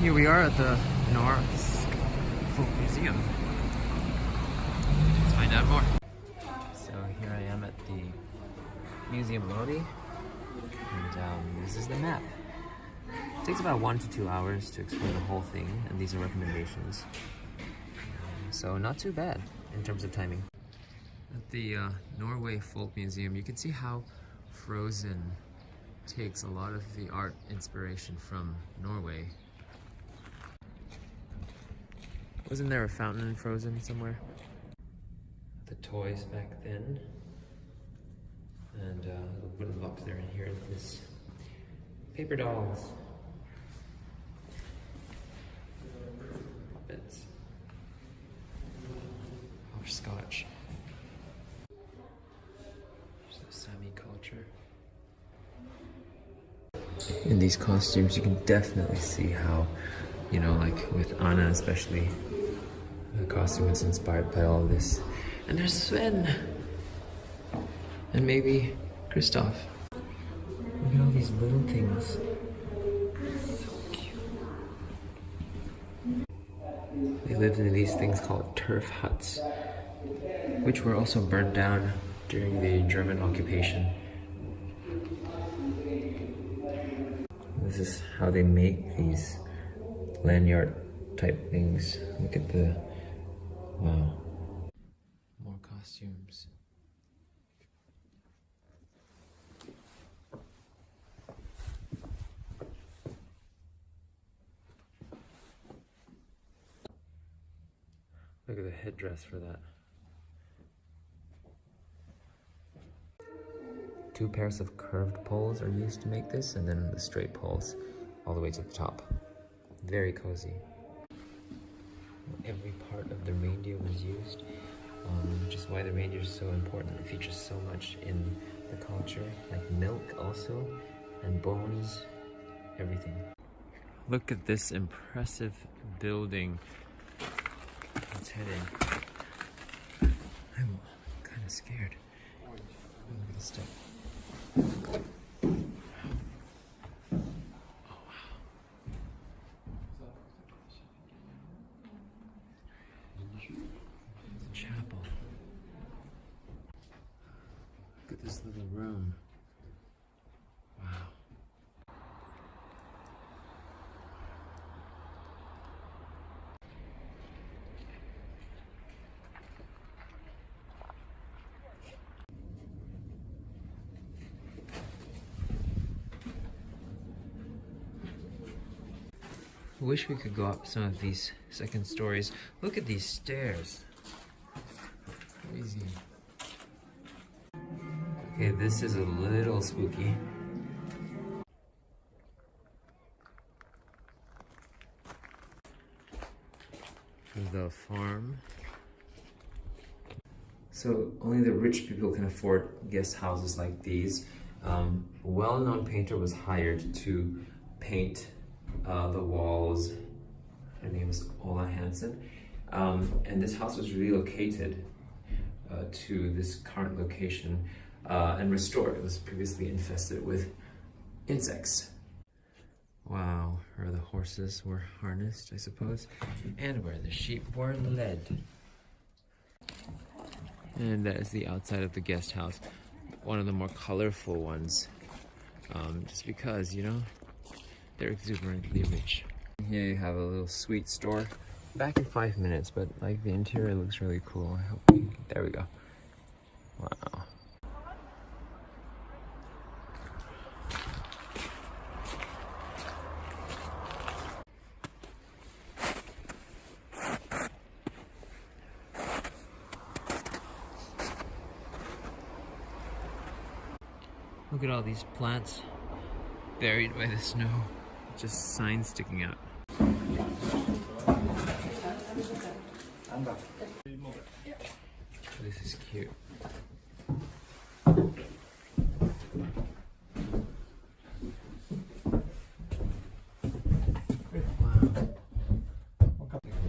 Here we are at the Norskfolk Museum. Let's find out more. So here I am at the museum lobby, and this is the map. It takes about 1 to 2 hours to explain the whole thing, and these are recommendations. So not too bad in terms of timing. At the Norway Folk Museum, you can see how Frozen takes a lot of the art inspiration from Norway. Wasn't there a fountain in Frozen somewhere? The toys back then. And the wooden box there, and here is paper dolls. Puppets. Hopscotch. There's the Sami culture. In these costumes, you can definitely see how, you know, like with Anna especially, the costume was inspired by all this. And there's Sven! And maybe Kristoff. Look at all these little things. So cute. They lived in these things called turf huts, which were also burnt down during the German occupation. This is how they make these lanyard type things. Look at the, wow. More costumes. Look at the headdress for that. 2 pairs of curved poles are used to make this, and then the straight poles all the way to the top. Very cozy. Every part of the reindeer was used, which is why the reindeer is so important. It features so much in the culture, like milk also, and bones, everything. Look at this impressive building. Let's head in. I'm kind of scared. Look at the step. Oh wow. It's a chapel. Look at this little room. Wow. I wish we could go up some of these second stories. Look at these stairs. Crazy. Okay, this is a little spooky. The farm. So only the rich people can afford guest houses like these. A well-known painter was hired to paint the walls. Her name is Ola Hansen, and this house was relocated to this current location and restored. It was previously infested with insects. Wow, where the horses were harnessed, I suppose, and where the sheep were led. And that is the outside of the guest house, one of the more colorful ones, just because, you know, they're exuberantly rich. Here you have a little sweet store. Back in 5 minutes, but like the interior looks really cool. I hope there we go. Wow. Look at all these plants buried by the snow. Just signs sticking out. This is cute. Wow.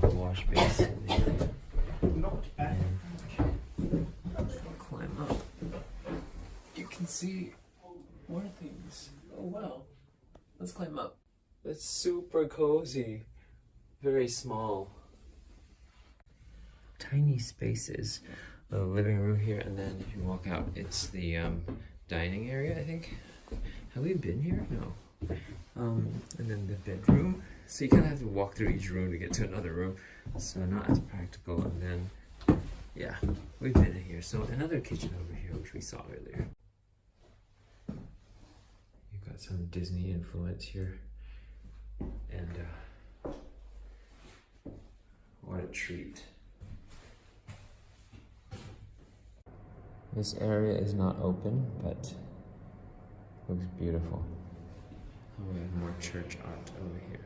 The wash basin. Climb up. You can see more things. Oh wow. Let's climb up. It's super cozy. Very small. Tiny spaces. The living room here, and then if you walk out, it's the dining area, I think. Have we been here? No. And then the bedroom. So you kind of have to walk through each room to get to another room. So not as practical. And then, yeah, we've been in here. So another kitchen over here, which we saw earlier. You've got some Disney influence here. And what a treat. This area is not open, but looks beautiful. Oh, we have more church art over here.